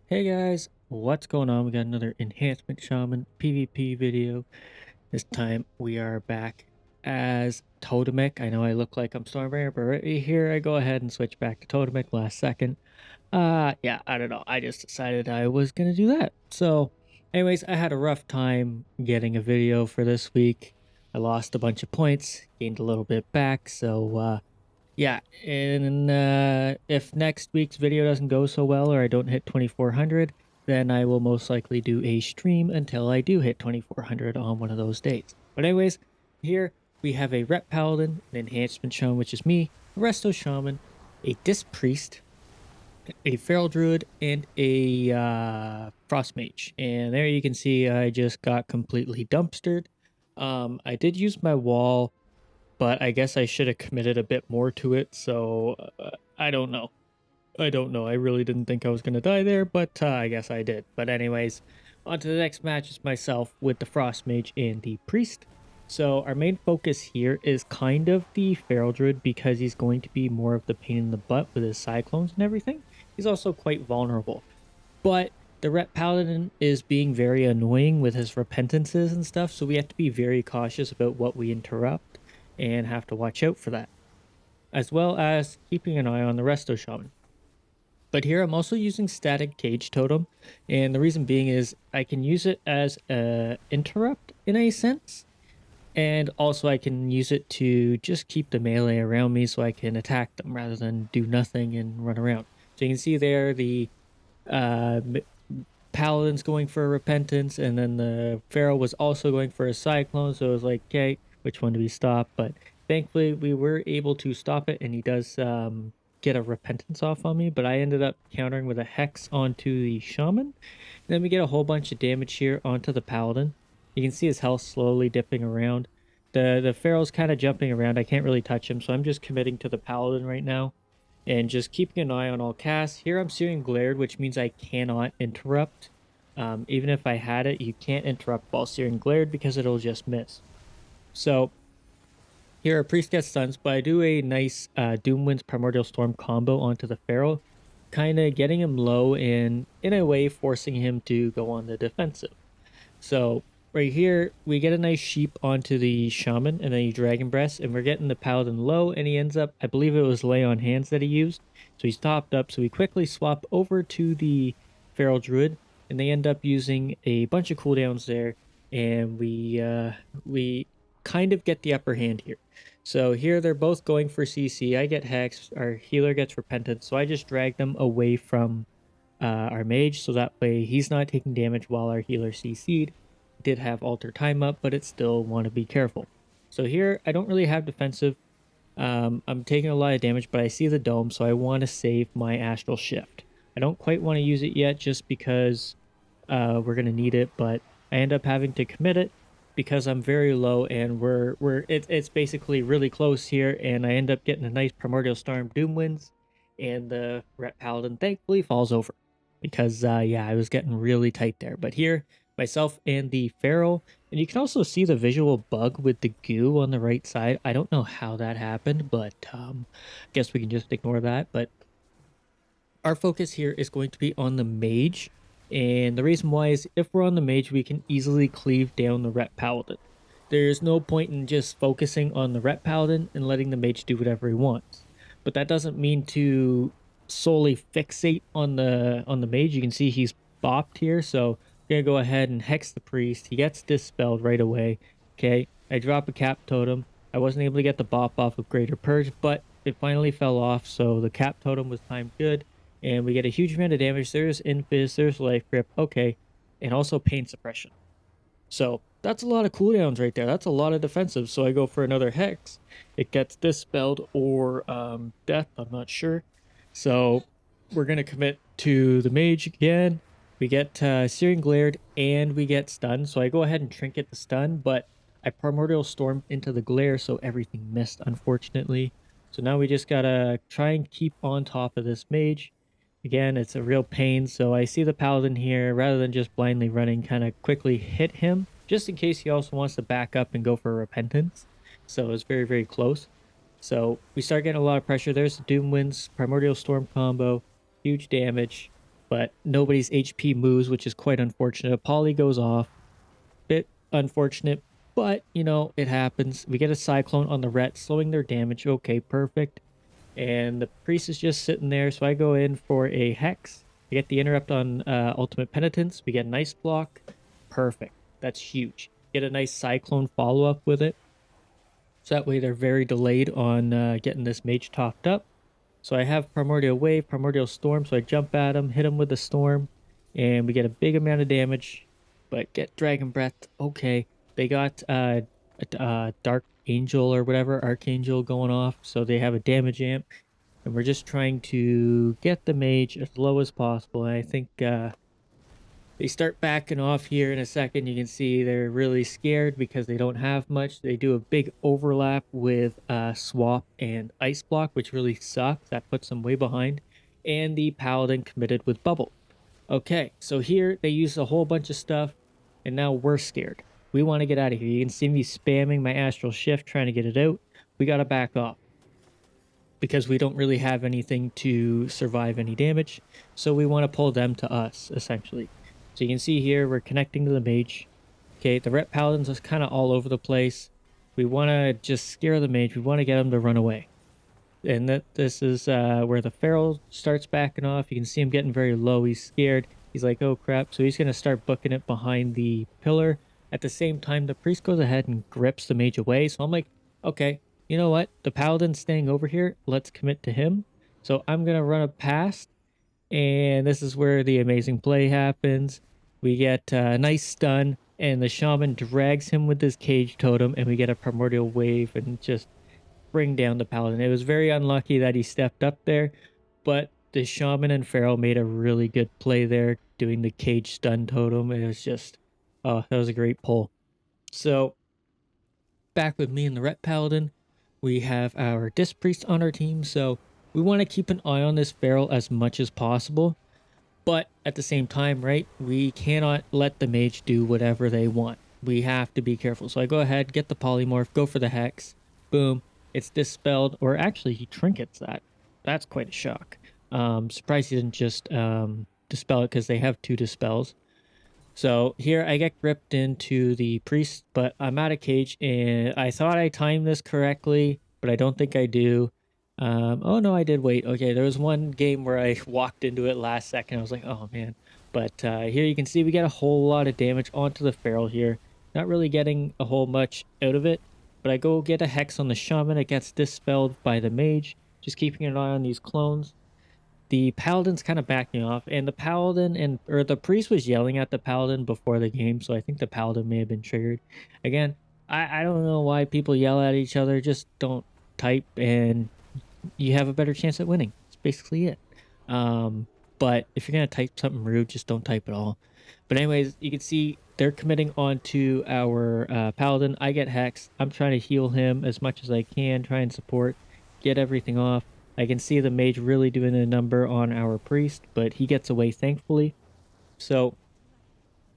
Hey guys, what's going on? We got another Enhancement Shaman PvP video. This time we are back as Totemic. I know I look like I'm Stormbringer, but right here I go ahead and switch back to Totemic last second. Yeah, I don't know. I just decided I was gonna do that. So, anyways, I had a rough time getting a video for this week. I lost a bunch of points, gained a little bit back, so yeah, and if next week's video doesn't go so well or I don't hit 2400, then I will most likely do a stream until I do hit 2400 on one of those days. But anyways, here we have a Rep Paladin, an Enhancement Shaman, which is me, a Resto Shaman, a Disc Priest, a Feral Druid, and a Frost Mage. And there you can see I just got completely dumpstered. I did use my wall, but I guess I should have committed a bit more to it. So I don't know. I don't know. I really didn't think I was going to die there, but I guess I did. But anyways, on to the next match is myself with the Frost Mage and the Priest. So our main focus here is kind of the Feral Druid because he's going to be more of the pain in the butt with his Cyclones and everything. He's also quite vulnerable. But the Ret Paladin is being very annoying with his repentances and stuff, so we have to be very cautious about what we interrupt and have to watch out for that, as well as keeping an eye on the Resto Shaman. But here I'm also using Static Cage Totem, and the reason being is I can use it as a interrupt in a sense, and also I can use it to just keep the melee around me so I can attack them rather than do nothing and run around. So you can see there the uh, Paladin's going for a repentance, and then the Pharaoh was also going for a cyclone. So it was like, okay, which one do we stop? But thankfully, we were able to stop it, and he does get a repentance off on me. But I ended up countering with a hex onto the shaman. And then we get a whole bunch of damage here onto the Paladin. You can see his health slowly dipping around. The Pharaoh's kind of jumping around. I can't really touch him, so I'm just committing to the Paladin right now and just keeping an eye on all casts. Here I'm Searing Glared, which means I cannot interrupt. Even if I had it, you can't interrupt while Searing Glared because it'll just miss. So here a Priest gets stuns, but I do a nice Doomwind's Primordial Storm combo onto the Pharaoh, kind of getting him low and in a way forcing him to go on the defensive. So right here, we get a nice sheep onto the shaman, and then he dragon breasts, and we're getting the paladin low, and he ends up, I believe it was lay on hands that he used. So he's topped up, so we quickly swap over to the feral druid, and they end up using a bunch of cooldowns there, and we kind of get the upper hand here. So here they're both going for CC. I get Hex, our healer gets Repentance, so I just drag them away from our mage, so that way he's not taking damage while our healer CC'd. Did have alter time up, but it still want to be careful. So here I don't really have defensive. I'm taking a lot of damage, but I see the dome, so I want to save my astral shift. I don't quite want to use it yet just because we're gonna need it, but I end up having to commit it because I'm very low and it's basically really close here, and I end up getting a nice primordial storm doom winds, and the Ret Paladin thankfully falls over because yeah, I was getting really tight there. But here myself and the Feral, and you can also see the visual bug with the goo on the right side. I don't know how that happened, but I guess we can just ignore that. But our focus here is going to be on the mage, and the reason why is if we're on the mage, we can easily cleave down the Ret Paladin. There's no point in just focusing on the Ret Paladin and letting the mage do whatever he wants. But that doesn't mean to solely fixate on the mage. You can see he's bopped here, so I'm gonna go ahead and hex the priest. He gets dispelled right away. Okay, I drop a cap totem. I wasn't able to get the bop off of Greater Purge, but it finally fell off, so the cap totem was timed good, and we get a huge amount of damage. There's Invis, there's Life Grip, okay, and also Pain Suppression. So that's a lot of cooldowns right there. That's a lot of defensive. So I go for another Hex. It gets dispelled or death, I'm not sure. So we're going to commit to the mage again. We get Searing Glared and we get stunned. So I go ahead and trinket the stun, but I Primordial Storm into the glare, so everything missed, unfortunately. So now we just gotta try and keep on top of this mage. Again, it's a real pain, so I see the paladin here. Rather than just blindly running, kind of quickly hit him, just in case he also wants to back up and go for repentance. So it's very, very close. So we start getting a lot of pressure. There's the Doom Winds, Primordial Storm combo, huge damage. but nobody's HP moves, which is quite unfortunate. A poly goes off, bit unfortunate, but you know, it happens. We get a cyclone on the ret, slowing their damage. Okay, perfect. And the priest is just sitting there, so I go in for a hex. I get the interrupt on ultimate penitence. We get an ice block. Perfect. That's huge. Get a nice cyclone follow up with it. So that way they're very delayed on getting this mage topped up. So I have Primordial Wave, Primordial Storm, so I jump at him, hit him with the Storm, and we get a big amount of damage, but get Dragon Breath. Okay, they got Dark Angel or whatever, Archangel going off, so they have a damage amp, and we're just trying to get the mage as low as possible, and I think they start backing off here in a second. You can see they're really scared because they don't have much. They do a big overlap with Swap and Ice Block, which really sucks. That puts them way behind. And the Paladin committed with Bubble. Okay, so here they use a whole bunch of stuff, and now we're scared. We want to get out of here. You can see me spamming my Astral Shift, trying to get it out. We got to back off because we don't really have anything to survive any damage. So we want to pull them to us, essentially. So you can see here, we're connecting to the mage. Okay, the Ret Paladins is kind of all over the place. We want to just scare the mage. We want to get him to run away. And this is where the Feral starts backing off. You can see him getting very low. He's scared. He's like, oh crap. So he's going to start booking it behind the pillar. At the same time, the priest goes ahead and grips the mage away. So I'm like, okay, you know what? The Paladin's staying over here. Let's commit to him. So I'm going to run up past. And this is where the amazing play happens. We get a nice stun, and the shaman drags him with his cage totem, and we get a primordial wave and just bring down the paladin. It was very unlucky that he stepped up there, but the shaman and feral made a really good play there, doing the cage stun totem. It was just, oh, that was a great pull. So, back with me and the Ret Paladin, we have our Disc Priest on our team, so we want to keep an eye on this feral as much as possible. But at the same time, right, we cannot let the mage do whatever they want. We have to be careful. So I go ahead, get the polymorph, go for the hex. Boom. It's dispelled. Or actually, he trinkets that. That's quite a shock. Surprised he didn't just dispel it because they have 2 dispels. So here I get gripped into the priest, but I'm out of cage. And I thought I timed this correctly, but I don't think I do. Oh no, I did wait. Okay, there was one game where I walked into it last second. I was like, oh man. But here you can see we get a whole lot of damage onto the feral here. Not really getting a whole much out of it. But I go get a hex on the shaman. It gets dispelled by the mage. Just keeping an eye on these clones. The paladin's kind of backing off, and the paladin or the priest was yelling at the paladin before the game, so I think the paladin may have been triggered. Again, I don't know why people yell at each other. Just don't type and you have a better chance at winning. That's basically it. But if you're going to type something rude, just don't type at all. But anyways, you can see they're committing onto our paladin. I get hexed. I'm trying to heal him as much as I can, try and support, get everything off. I can see the mage really doing a number on our priest, but he gets away thankfully. So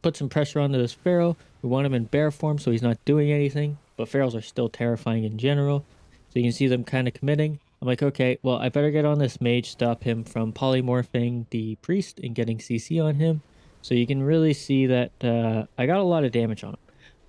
put some pressure onto this feral. We want him in bear form so he's not doing anything, but ferals are still terrifying in general. So you can see them kind of committing. I'm like, okay, well, I better get on this mage, stop him from polymorphing the priest and getting CC on him. So you can really see that I got a lot of damage on him.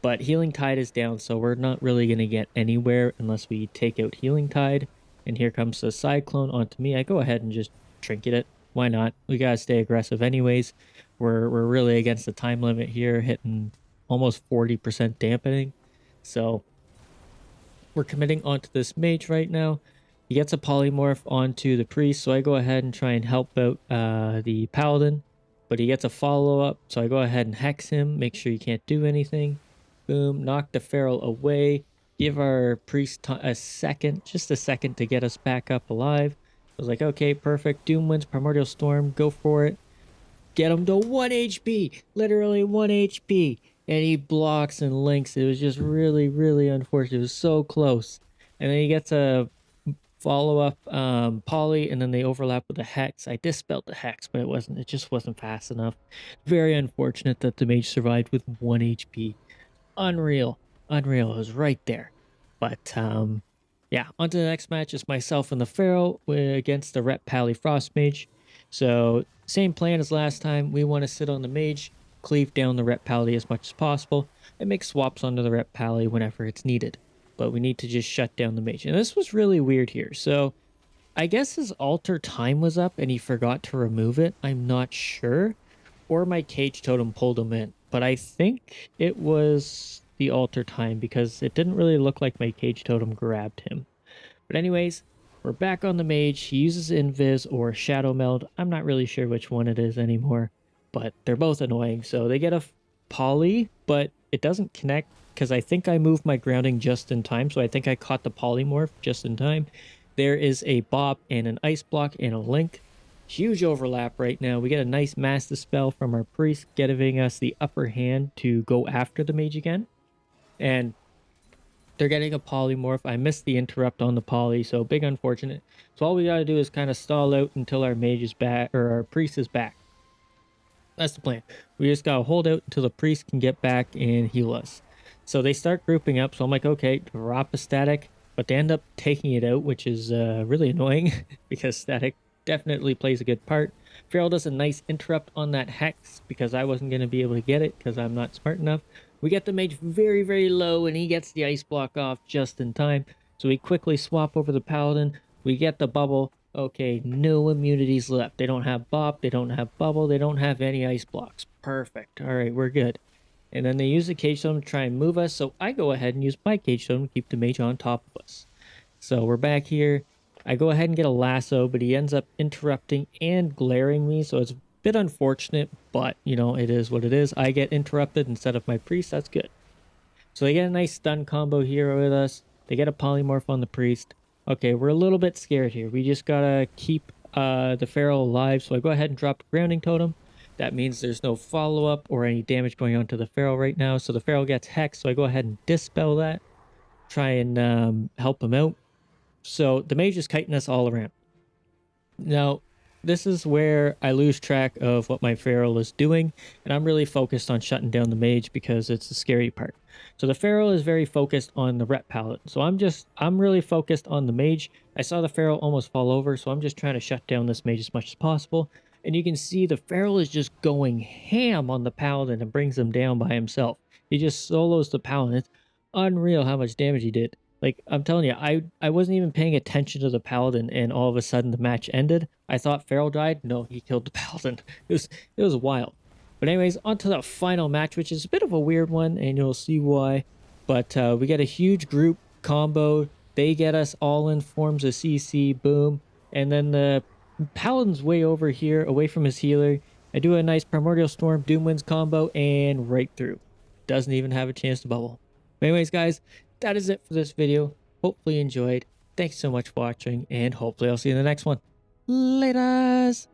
But Healing Tide is down, so we're not really going to get anywhere unless we take out Healing Tide. And here comes the Cyclone onto me. I go ahead and just trinket it. Why not? We got to stay aggressive anyways. We're really against the time limit here, hitting almost 40% dampening. So we're committing onto this mage right now. He gets a polymorph onto the priest, so I go ahead and try and help out the paladin. But he gets a follow-up, so I go ahead and hex him, make sure he can't do anything. Boom, knock the feral away. Give our priest a second, just a second to get us back up alive. I was like, okay, perfect. Doom wins Primordial Storm, go for it. Get him to 1 HP, literally 1 HP. And he blocks and links. It was just really, really unfortunate. It was so close. And then he gets a follow-up poly, and then they overlap with a hex. I dispelled the hex, but it just wasn't fast enough. Very unfortunate that the mage survived with 1 HP. Unreal. It was right there. But yeah, on to the next match. It's myself and the Pharaoh against the Ret Pally Frost Mage. So same plan as last time. We want to sit on the mage, cleave down the rep pally as much as possible, and make swaps onto the rep pally whenever it's needed. But we need to just shut down the mage. And this was really weird here. So I guess his altar time was up and he forgot to remove it. I'm not sure. Or my cage totem pulled him in. But I think it was the altar time because it didn't really look like my cage totem grabbed him. But anyways, we're back on the mage. He uses invis or shadow meld. I'm not really sure which one it is anymore, but they're both annoying. So they get a poly, but it doesn't connect because I think I moved my grounding just in time. So I think I caught the polymorph just in time. There is a bop and an ice block and a link. Huge overlap right now. We get a nice mass dispel from our priest, giving us the upper hand to go after the mage again. And they're getting a polymorph. I missed the interrupt on the poly, so big unfortunate. So all we gotta do is kind of stall out until our mage is back, or our priest is back. That's the plan. We just gotta hold out until the priest can get back and heal us. So they start grouping up, so I'm like, okay, drop a static, but they end up taking it out, which is really annoying because static definitely plays a good part. Feral does a nice interrupt on that hex because I wasn't going to be able to get it because I'm not smart enough. We get the mage very, very low and he gets the ice block off just in time. So we quickly swap over the paladin. We get the bubble. Okay, no immunities left. They don't have bop, they don't have bubble, they don't have any ice blocks. Perfect. All right, we're good. And then they use the cage totem to try and move us. So I go ahead and use my cage totem to keep the mage on top of us. So we're back here. I go ahead and get a lasso, but he ends up interrupting and glaring me. So it's a bit unfortunate, but you know, it is what it is. I get interrupted instead of my priest. That's good. So they get a nice stun combo here with us. They get a polymorph on the priest. Okay, we're a little bit scared here. We just gotta keep the feral alive. So I go ahead and drop the grounding totem. That means there's no follow-up or any damage going on to the feral right now. So the feral gets hexed. So I go ahead and dispel that. Try and help him out. So the mage is kiting us all around. Now, this is where I lose track of what my feral is doing, and I'm really focused on shutting down the mage because it's the scary part. So the feral is very focused on the rep palette. So I'm really focused on the mage. I saw the feral almost fall over, so I'm just trying to shut down this mage as much as possible. And you can see the feral is just going ham on the paladin and brings him down by himself. He just solos the paladin. It's unreal how much damage he did. Like, I'm telling you, I wasn't even paying attention to the paladin, and all of a sudden the match ended. I thought Feral died. No, he killed the paladin. It was wild. But anyways, on to the final match, which is a bit of a weird one, and you'll see why. But we get a huge group combo. They get us all in forms of CC, boom. And then the paladin's way over here, away from his healer. I do a nice Primordial Storm, Doomwinds combo, and right through. Doesn't even have a chance to bubble. But anyways, guys, that is it for this video. Hopefully you enjoyed. Thanks so much for watching, and hopefully I'll see you in the next one. Laters!